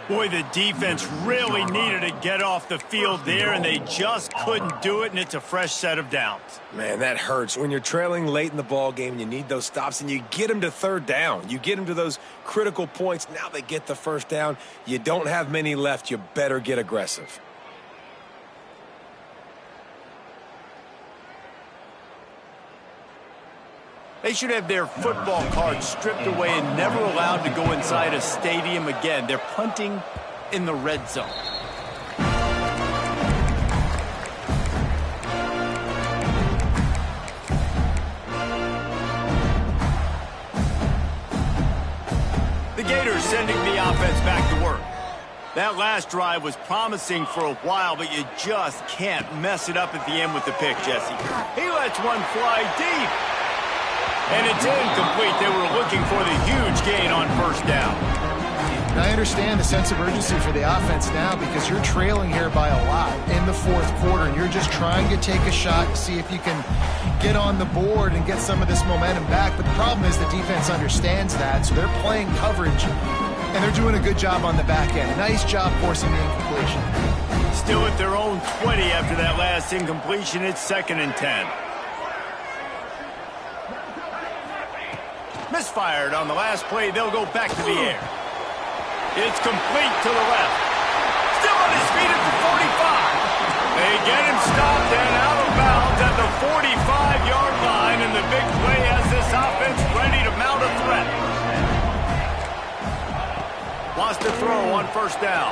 Boy, the defense really needed to get off the field there, and they just couldn't do it, and it's a fresh set of downs. Man, that hurts. When you're trailing late in the ball game, you need those stops, and you get them to third down. You get them to those critical points. Now they get the first down. You don't have many left. You better get aggressive. They should have their football cards stripped away and never allowed to go inside a stadium again. They're punting in the red zone. The Gators sending the offense back to work. That last drive was promising for a while, but you just can't mess it up at the end with the pick, Jesse. He lets one fly deep. And it's incomplete. They were looking for the huge gain on first down. And I understand the sense of urgency for the offense now because you're trailing here by a lot in the fourth quarter, and you're just trying to take a shot to see if you can get on the board and get some of this momentum back. But the problem is the defense understands that, so they're playing coverage, and they're doing a good job on the back end. Nice job forcing the incompletion. Still at their own 20 after that last incompletion. It's 2nd and 10. Misfired on the last play. They'll go back to the air. It's complete to the left. Still on his feet at the 45. They get him stopped and out of bounds at the 45-yard line, and the big play has this offense ready to mount a threat. Wants to throw on first down.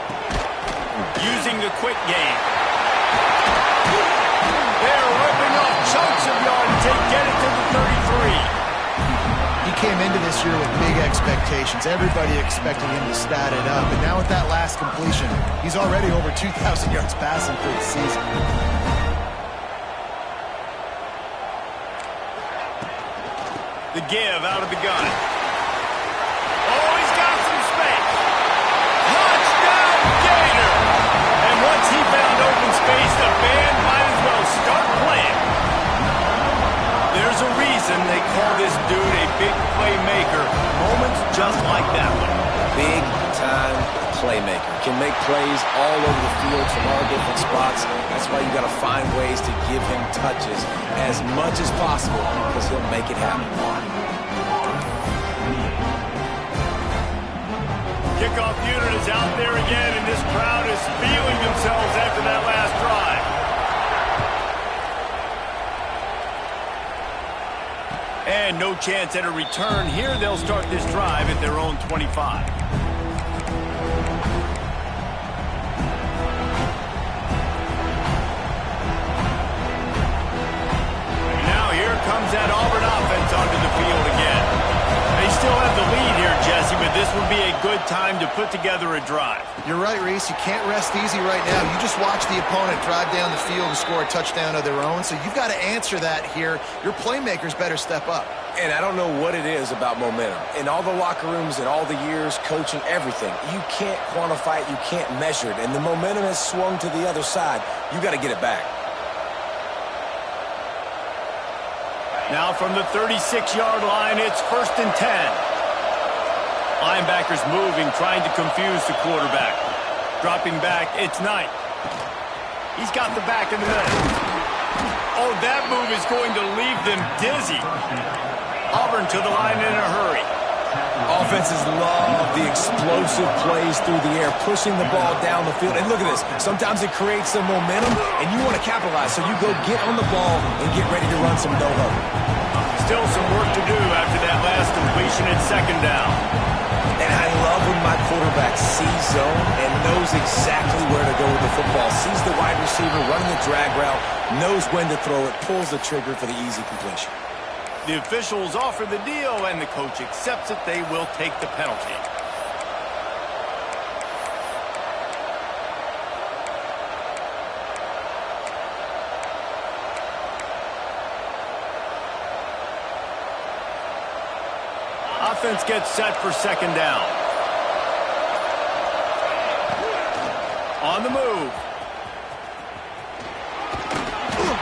Using the quick game. They're ripping off chunks of yardage. They get it to the 33. He came into this year with big expectations. Everybody expecting him to stat it up. And now with that last completion, he's already over 2,000 yards passing for the season. The give out of the gun. Oh, he's got some space. Touchdown, Gator! And once he found open space, the band might as well start playing. There's a reason they call this dude a big playmaker. Moments just like that one. Big-time playmaker. Can make plays all over the field from all different spots. That's why you got to find ways to give him touches as much as possible because he'll make it happen. Kickoff unit is out there again, and this crowd is feeling themselves after that last drive. And no chance at a return here. They'll start this drive at their own 25. Now here comes that Auburn offense onto the field again. They still have the lead here, Jesse, but this would be a good time to put together a drive. You're right, Reese. You can't rest easy right now. You just watch the opponent drive down the field and score a touchdown of their own, so you've got to answer that here. Your playmakers better step up. And I don't know what it is about momentum. In all the locker rooms and all the years, coaching, everything, you can't quantify it, you can't measure it. And the momentum has swung to the other side. You got to get it back. Now from the 36-yard line, it's 1st and 10. Linebackers moving, trying to confuse the quarterback. Dropping back, it's Knight. He's got the back in the middle. Oh, that move is going to leave them dizzy. Auburn to the line in a hurry. Offenses love the explosive plays through the air, pushing the ball down the field. And look at this. Sometimes it creates some momentum, and you want to capitalize. So you go get on the ball and get ready to run some no-huddle. Still some work to do after that last completion at 2nd down. And I love when my quarterback sees zone and knows exactly where to go with the football. Sees the wide receiver running the drag route, knows when to throw it, pulls the trigger for the easy completion. The officials offer the deal, and the coach accepts it. They will take the penalty. Offense gets set for 2nd down. On the move.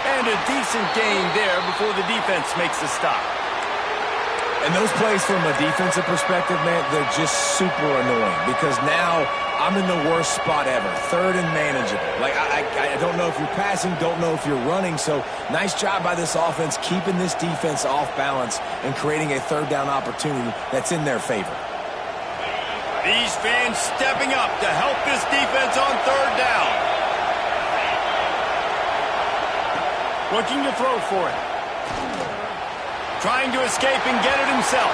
And a decent gain there before the defense makes the stop. And those plays from a defensive perspective, man, they're just super annoying because now I'm in the worst spot ever, third and manageable. Like, I don't know if you're passing, don't know if you're running, so nice job by this offense keeping this defense off balance and creating a third down opportunity that's in their favor. These fans stepping up to help this defense on third down. Looking to throw for it. Trying to escape and get it himself.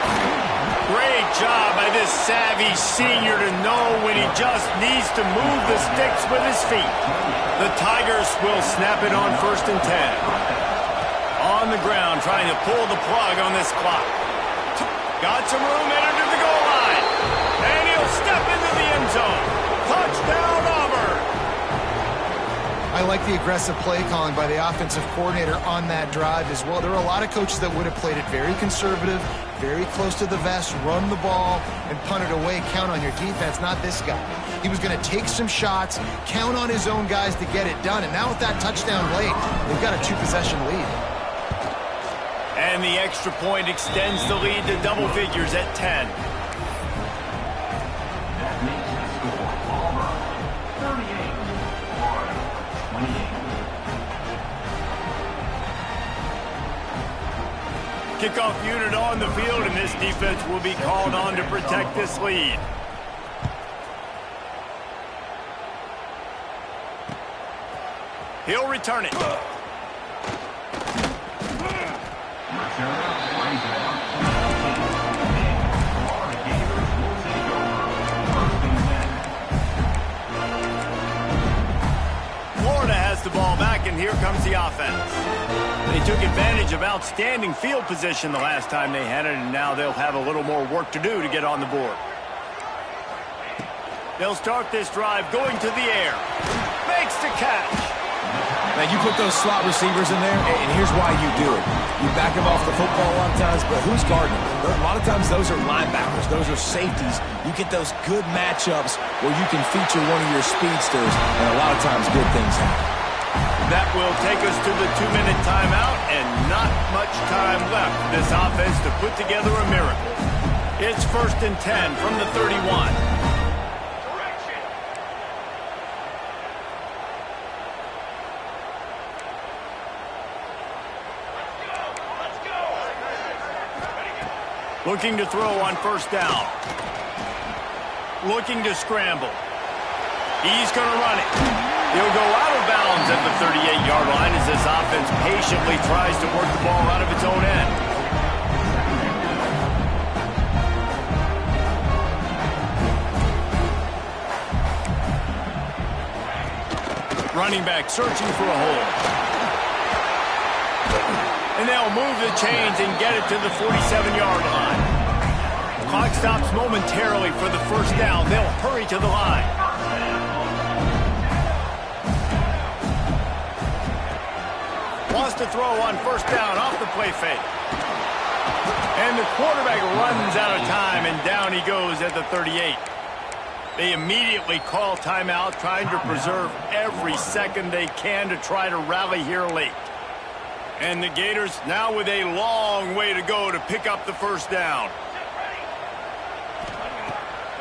Great job by this savvy senior to know when he just needs to move the sticks with his feet. The Tigers will snap it on 1st and 10. On the ground, trying to pull the plug on this clock. Got some room entered to the goal line. And he'll step into the end zone. Touchdown, Auburn. I like the aggressive play calling by the offensive coordinator on that drive as well. There are a lot of coaches that would have played it very conservative, very close to the vest, run the ball, and punt it away. Count on your defense, not this guy. He was going to take some shots, count on his own guys to get it done. And now with that touchdown late, they've got a 2-possession lead. And the extra point extends the lead to double figures at 10. That makes the score Auburn 38, Florida 28. Kickoff unit on the field, and this defense will be called on to protect this lead. He'll return it. Florida has the ball back, and here comes the offense. They took advantage of outstanding field position the last time they had it, and now they'll have a little more work to do to get on the board. They'll start this drive going to the air. Makes the catch. Now, you put those slot receivers in there, and here's why you do it. You back them off the football a lot of times, but who's guarding them? A lot of times those are linebackers. Those are safeties. You get those good matchups where you can feature one of your speedsters, and a lot of times good things happen. That will take us to the 2-minute timeout, and not much time left for this offense to put together a miracle. It's 1st and 10 from the 31. Looking to throw on 1st down. Looking to scramble. He's going to run it. He'll go out of bounds at the 38-yard line as this offense patiently tries to work the ball out of its own end. Running back searching for a hole. And they'll move the chains and get it to the 47-yard line. Clock stops momentarily for the 1st down. They'll hurry to the line. Wants to throw on 1st down off the play fake. And the quarterback runs out of time, and down he goes at the 38. They immediately call timeout, trying to preserve every second they can to try to rally here late. And the Gators now with a long way to go to pick up the 1st down.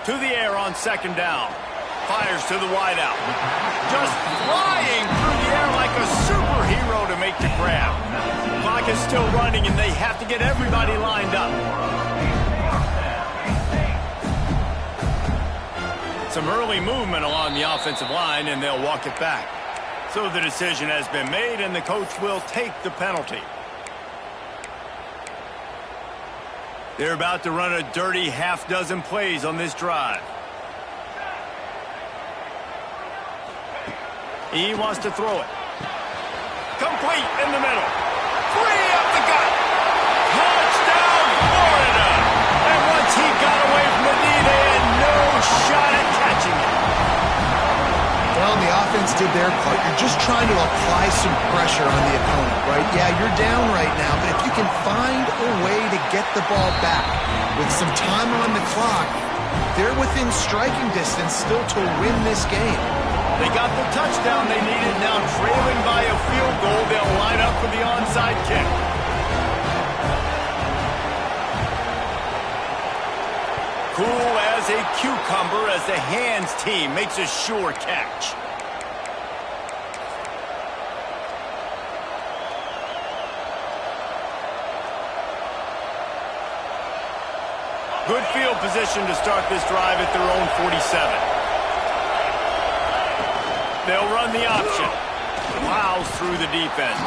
To the air on 2nd down. Fires to the wideout. Just flying through the air like a superhero to make the grab. Clock is still running, and they have to get everybody lined up. Some early movement along the offensive line, and they'll walk it back. So the decision has been made, and the coach will take the penalty. They're about to run a dirty half-dozen plays on this drive. He wants to throw it. Complete in the middle. Free up the gut. Touchdown, Florida. And once he got away from the knee, they had no shot at catching it. Well, the offense did their part. You're just trying to apply some pressure on the opponent, right? Yeah, you're down right now, but if you can find a way to get the ball back with some time on the clock, they're within striking distance still to win this game. They got the touchdown they needed. Now trailing by a field goal, they'll line up for the onside kick. a cucumber as the hands team makes a sure catch. Good field position to start this drive at their own 47. They'll run the option. Plows through the defense.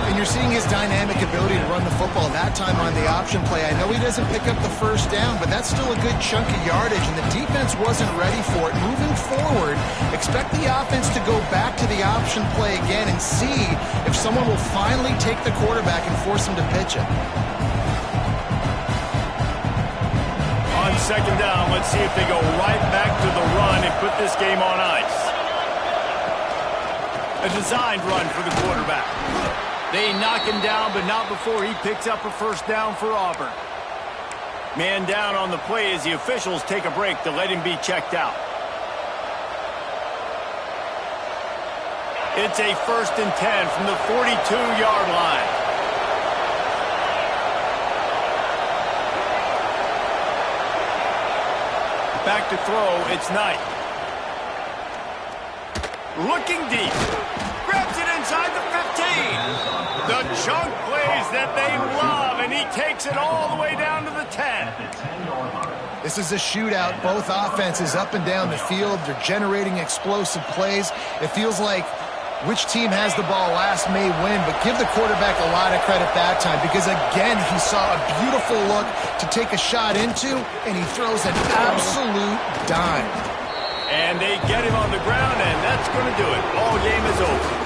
And you're seeing his dynamic ability to run the football that time on the option play. I know he doesn't pick up the first down, but that's still a good chunk of yardage, and the defense wasn't ready for it. Moving forward, expect the offense to go back to the option play again and see if someone will finally take the quarterback and force him to pitch it. On second down, let's see if they go right back to the run and put this game on ice. A designed run for the quarterback. They knock him down, but not before he picks up a first down for Auburn. Man down on the play as the officials take a break to let him be checked out. It's a 1st and 10 from the 42-yard line. Back to throw, it's Knight. Looking deep. Grabs it inside the 15. The chunk plays that they love, and he takes it all the way down to the 10. This is a shootout. Both offenses up and down the field. They're generating explosive plays. It feels like which team has the ball last may win, but give the quarterback a lot of credit that time because, again, he saw a beautiful look to take a shot into, and he throws an absolute dime. And they get him on the ground, and that's going to do it. Ball game is over.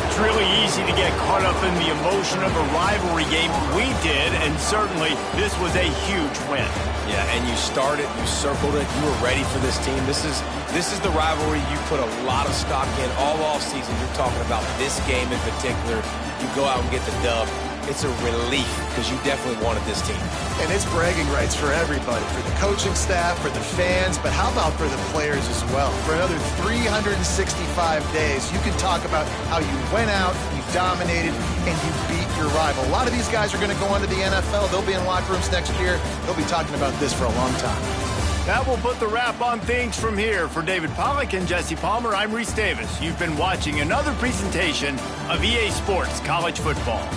It's really easy to get caught up in the emotion of a rivalry game. We did, and certainly this was a huge win. Yeah, and you started, you circled it, you were ready for this team. This is the rivalry you put a lot of stock in all offseason. You're talking about this game in particular. You go out and get the dub. It's a relief because you definitely wanted this team. And it's bragging rights for everybody, for the coaching staff, for the fans, but how about for the players as well? For another 365 days, you can talk about how you went out, you dominated, and you beat your rival. A lot of these guys are going to go on to the NFL. They'll be in locker rooms next year. They'll be talking about this for a long time. That will put the wrap on things from here. For David Pollack and Jesse Palmer, I'm Reese Davis. You've been watching another presentation of EA Sports College Football.